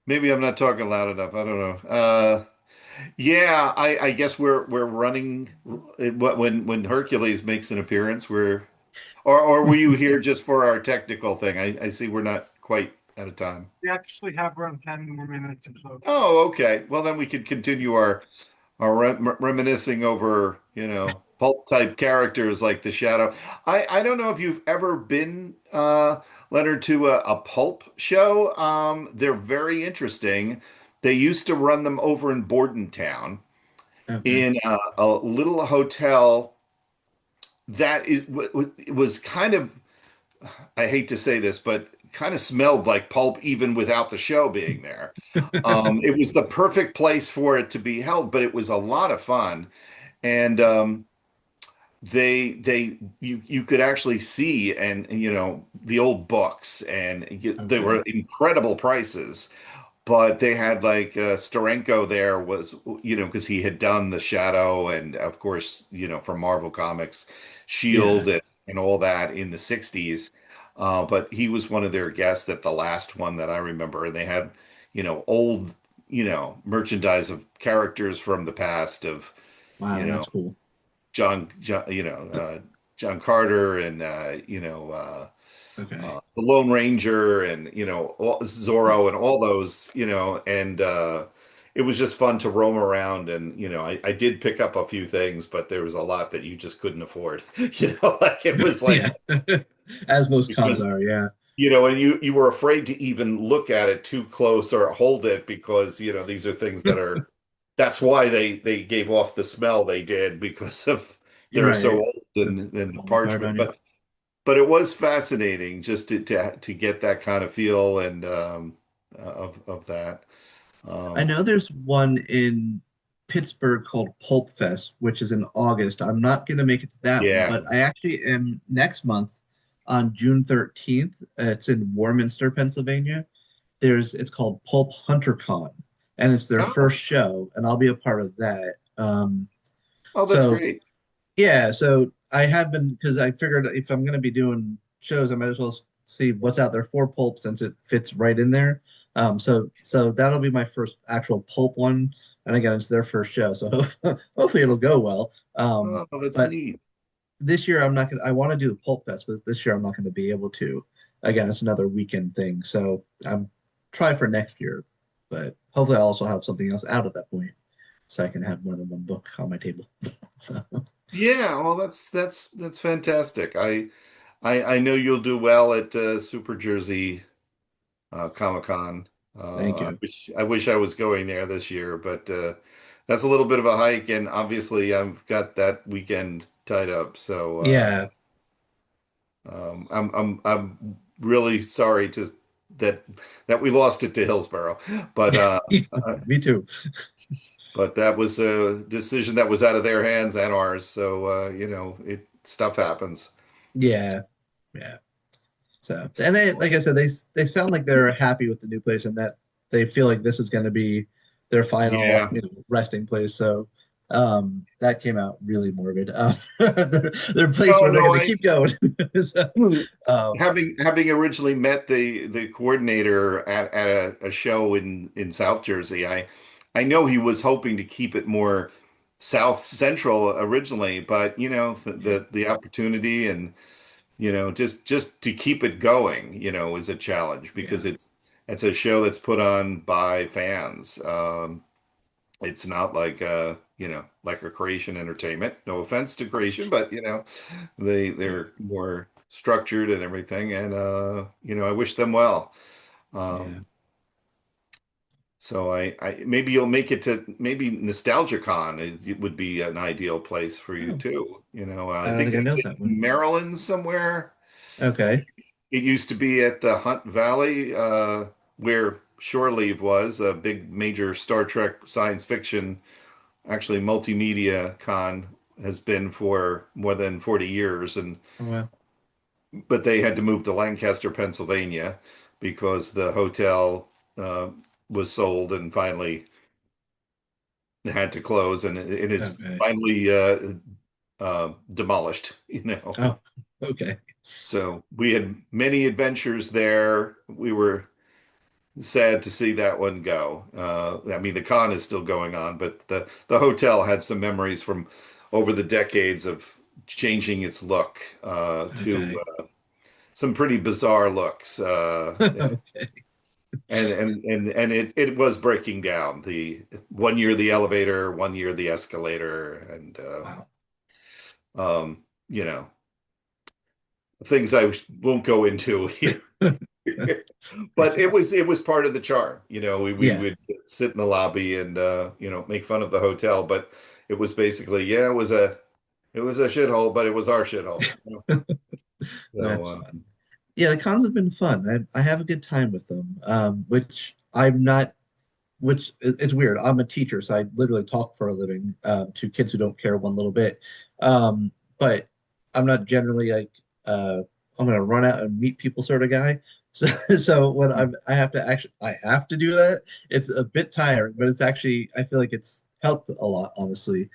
Maybe I'm not talking loud enough. I don't know. Yeah, I guess we're running when Hercules makes an appearance. Or were you here just for our technical thing? I see we're not quite out of time. We actually have around 10 more minutes or so. Oh, okay. Well, then we could continue our reminiscing over, pulp type characters like the Shadow. I don't know if you've ever been, Leonard, to a pulp show. They're very interesting. They used to run them over in Bordentown Okay. in a little hotel that was kind of, I hate to say this, but kind of smelled like pulp even without the show being there. It was the perfect place for it to be held, but it was a lot of fun. And you could actually see the old books, and they Okay. were incredible prices. but they had like Steranko there was, because he had done The Shadow and of course, from Marvel Comics, Yeah. Shield and all that in the 60s. But he was one of their guests at the last one that I remember. And they had, old, merchandise of characters from the past of, you Wow, know, that's cool. John Carter and, Okay. the Lone Ranger and Zorro and all those, and it was just fun to roam around and I did pick up a few things, but there was a lot that you just couldn't afford. Like it was like Yeah. As most cons because are, yeah. and you were afraid to even look at it too close or hold it because these are things that's why they gave off the smell they did because of You're they're so right. old The and the falling apart parchment. on you. But it was fascinating just to get that kind of feel and of that. I Um, know there's one in Pittsburgh called Pulp Fest, which is in August. I'm not going to make it to that one, yeah. but I actually am next month on June 13th. It's in Warminster, Pennsylvania. It's called Pulp Hunter Con, and it's their Oh, first show, and I'll be a part of that. oh, that's So great. yeah, so I have been because I figured if I'm going to be doing shows, I might as well see what's out there for pulp since it fits right in there. So that'll be my first actual pulp one, and again, it's their first show, so hopefully it'll go well. Oh, that's But neat. this year I'm not gonna. I want to do the pulp fest, but this year I'm not going to be able to. Again, it's another weekend thing, so I'm try for next year, but hopefully I'll also have something else out at that point, so I can have more than one book on my table. So Yeah, well, that's fantastic. I know you'll do well at Super Jersey Comic Con. thank I you. wish I was going there this year, but that's a little bit of a hike, and obviously I've got that weekend tied up. So Yeah. I'm really sorry to that that we lost it to Hillsborough, but Me too. that was a decision that was out of their hands and ours. So it stuff happens. Yeah, yeah. So, and they, like I said, they sound like they're happy with the new place and that they feel like this is going to be their final, Yeah. resting place. So, that came out really morbid. Their place No, where they're no, going to keep going. So, um, having originally met the coordinator at a show in South Jersey, I know he was hoping to keep it more South Central originally, but yeah, the opportunity and just to keep it going, is a challenge because yeah, it's a show that's put on by fans. It's not like like a Creation Entertainment. No offense to Creation, but yeah, they're more structured and everything, and I wish them well. yeah. Um, so I maybe you'll make it to maybe NostalgiaCon. It would be an ideal place for you Oh, too. I I don't think think I it's know in that one. Maryland somewhere. Okay, It used to be at the Hunt Valley, where Shore Leave was a big major Star Trek science fiction, actually multimedia con has been for more than 40 years. oh, wow, But they had to move to Lancaster, Pennsylvania because the hotel uh, was sold and finally had to close and it is okay, finally demolished, oh, okay, So we had many adventures there. We were sad to see that one go. I mean, the con is still going on, but the hotel had some memories from over the decades of changing its look to okay, some pretty bizarre looks. okay. And it was breaking down. The one year the elevator, one year the escalator, and Wow. um, you know, things I won't go into here. But Makes sense. it was part of the charm. We Yeah. would sit in the lobby and make fun of the hotel, but it was basically, yeah, it was a shithole, but it was our shithole. So That's fun. Yeah, the cons have been fun. I have a good time with them. Which I'm not. Which it's weird. I'm a teacher, so I literally talk for a living to kids who don't care one little bit. But I'm not generally like I'm gonna run out and meet people sort of guy. So when I have to actually I have to do that, it's a bit tiring, but it's actually I feel like it's helped a lot, honestly.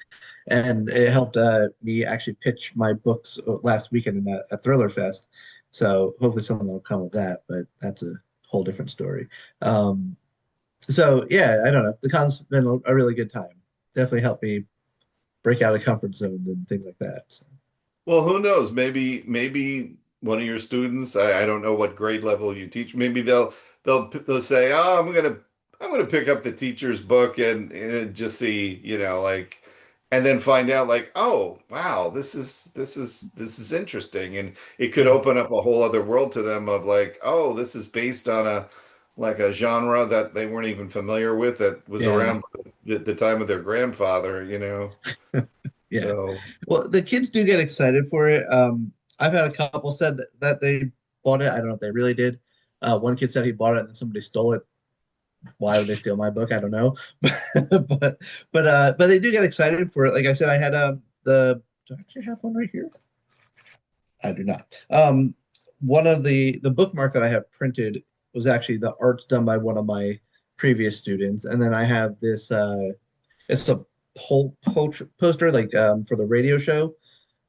And it helped me actually pitch my books last weekend in a Thriller Fest. So hopefully something will come of that, but that's a whole different story. So yeah, I don't know. The con's been a really good time. Definitely helped me break out of the comfort zone and things like that. So, Well, who knows? Maybe one of your students, I don't know what grade level you teach. Maybe they'll say, "Oh, I'm gonna pick up the teacher's book and just see, like, and then find out like, oh, wow, this is interesting." And it could yeah, open up a whole other world to them of like, oh, this is based on a genre that they weren't even familiar with that was yeah, around the time of their grandfather. yeah. So, Well, the kids do get excited for it. I've had a couple said that they bought it. I don't know if they really did. One kid said he bought it and then somebody stole it. Why would they steal my book? I don't know. but but they do get excited for it. Like I said, I had the do I actually have one right here? I do not. One of the bookmark that I have printed was actually the art's done by one of my previous students, and then I have this. It's a poster like for the radio show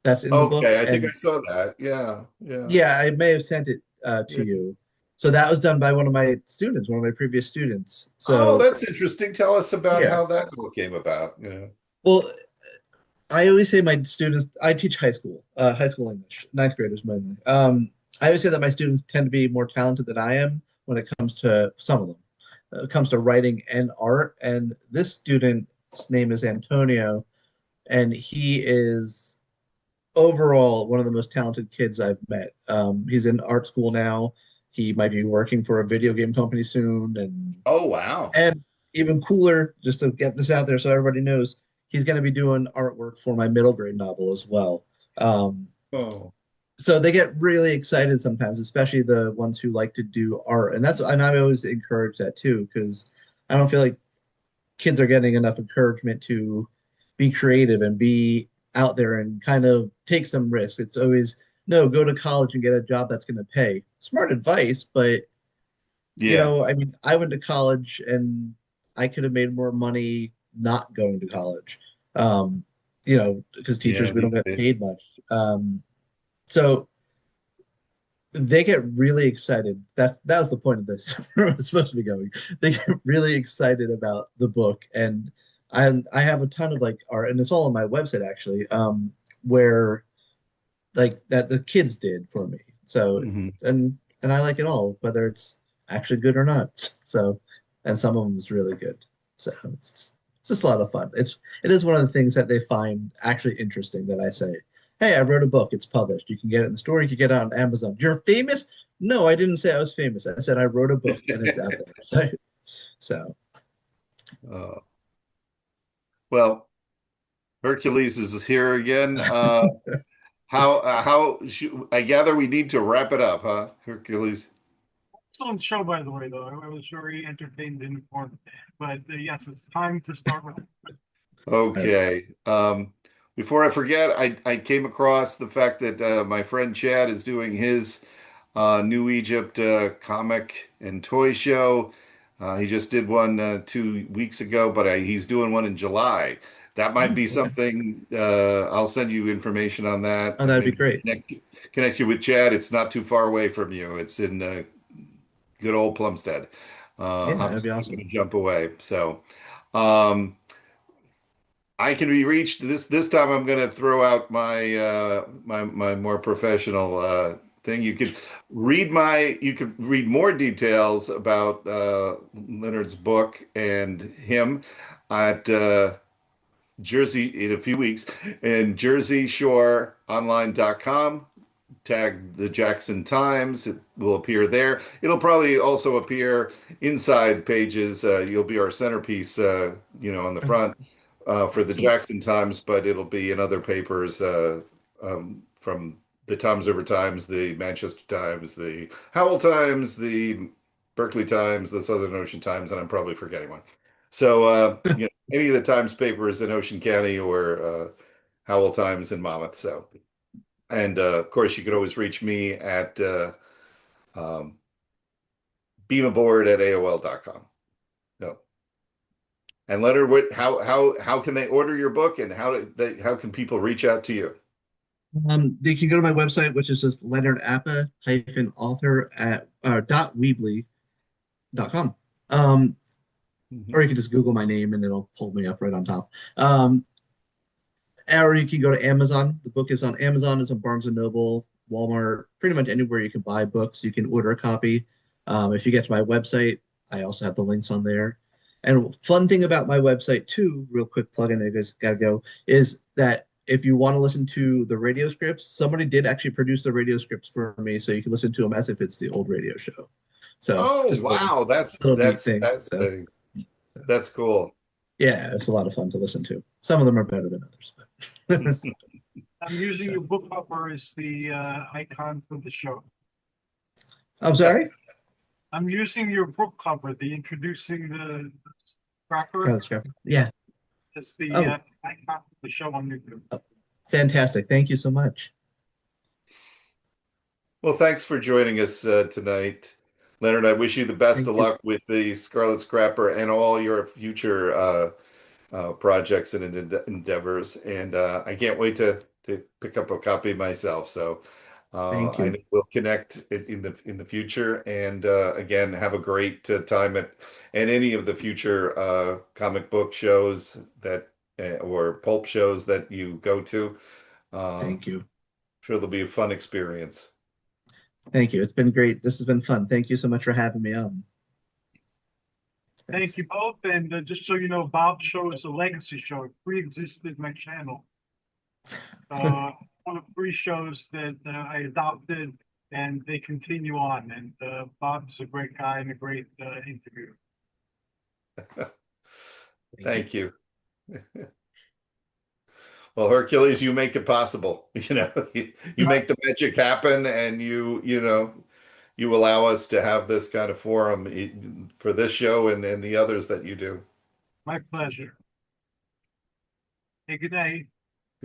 that's in the book, okay, I think I and saw that. Yeah, yeah. yeah, I may have sent it to Yeah. you. So that was done by one of my students, one of my previous students. Oh, So that's interesting. Tell us about yeah. how that all came about. Well, I always say my students, I teach high school English, ninth graders mainly. I always say that my students tend to be more talented than I am when it comes to some of them. It comes to writing and art. And this student's name is Antonio, and he is overall one of the most talented kids I've met. He's in art school now. He might be working for a video game company soon, Oh, wow. and even cooler, just to get this out there so everybody knows, he's going to be doing artwork for my middle grade novel as well. Um, Oh, so they get really excited sometimes, especially the ones who like to do art, and I always encourage that too because I don't feel like kids are getting enough encouragement to be creative and be out there and kind of take some risks. It's always no, go to college and get a job that's going to pay. Smart advice, but yeah. I mean, I went to college and I could have made more money not going to college. Um, because Yeah, teachers, we don't these get days. paid much. So they get really excited. That was the point of this. Where it was supposed to be going. They get really excited about the book, and I have a ton of like art, and it's all on my website actually, where like that the kids did for me. So Hmm. and I like it all, whether it's actually good or not. So and some of them is really good. So it's just a lot of fun. It is one of the things that they find actually interesting that I say, hey, I wrote a book, it's published. You can get it in the store, you can get it on Amazon. You're famous? No, I didn't say I was famous. I said I wrote a book and it's out there. So Uh, well, Hercules is here again. I gather we need to wrap it up, huh, Hercules? Excellent show, by the way, though. I was very entertained and informed. But yes, it's time to start with. uh, Okay. Before I forget, I came across the fact that my friend Chad is doing his New Egypt comic and toy show. He just did one 2 weeks ago, but he's doing one in July. That might oh, be okay. something. I'll send you information on that Oh, and that'd be maybe great. connect you with Chad. It's not too far away from you. It's in good old Plumstead. Yeah, I'm that'd be going awesome. to jump away. So. Um, I can be reached this time. I'm going to throw out my more professional thing. You could read more details about Leonard's book and him at Jersey in a few weeks and JerseyShoreOnline.com. Tag the Jackson Times. It will appear there. It'll probably also appear inside pages. You'll be our centerpiece, on the Oh, front for the sweet. Jackson Times, but it'll be in other papers from the Tom's River Times, the Manchester Times, the Howell Times, the Berkeley Times, the Southern Ocean Times, and I'm probably forgetting one. So, any of the Times papers in Ocean County or Howell Times in Monmouth. And of course, you could always reach me at um, beamaboard at AOL.com. No. And Leonard, how can they order your book, and how can people reach out to you? They can go to my website, which is just Leonard Apa author at .weebly.com. Or you can just Google my name and it'll pull me up right on top. Or you can go to Amazon. The book is on Amazon. It's on Barnes and Noble, Walmart, pretty much anywhere you can buy books. You can order a copy. If you get to my website, I also have the links on there. And fun thing about my website too, real quick plug in, I guess gotta go, is that if you want to listen to the radio scripts, somebody did actually produce the radio scripts for me, so you can listen to them as if it's the old radio show. So Oh, just a wow, little neat thing. So, that's cool. yeah, it's a lot of fun to listen to. Some of them are better than others, but I'm using your book cover as the icon for the show. I'm sorry. I'm using your book cover, the introducing the scrapper, Oh, scrapper. Yeah. as the Oh, icon for the show on YouTube. fantastic. Thank you so much. Well, thanks for joining us tonight, Leonard. I wish you the best Thank of you. luck with the Scarlet Scrapper and all your future projects and endeavors. And I can't wait to pick up a copy myself. So Thank I you. know we'll connect in the future. And again, have a great time at any of the future comic book shows that or pulp shows that you go to. Thank you. Sure, it'll be a fun experience. Thank you. It's been great. This has been fun. Thank you so much for having me on. Thank you both. And just so you know, Bob's show is a legacy show. It pre-existed my channel. One of three shows that I adopted, and they continue on. And Bob's a great guy and a great interviewer. Thank you. Well, Hercules, you make it possible. You make the magic happen, and you allow us to have this kind of forum for this show and the others that you do. My pleasure. Hey, good day.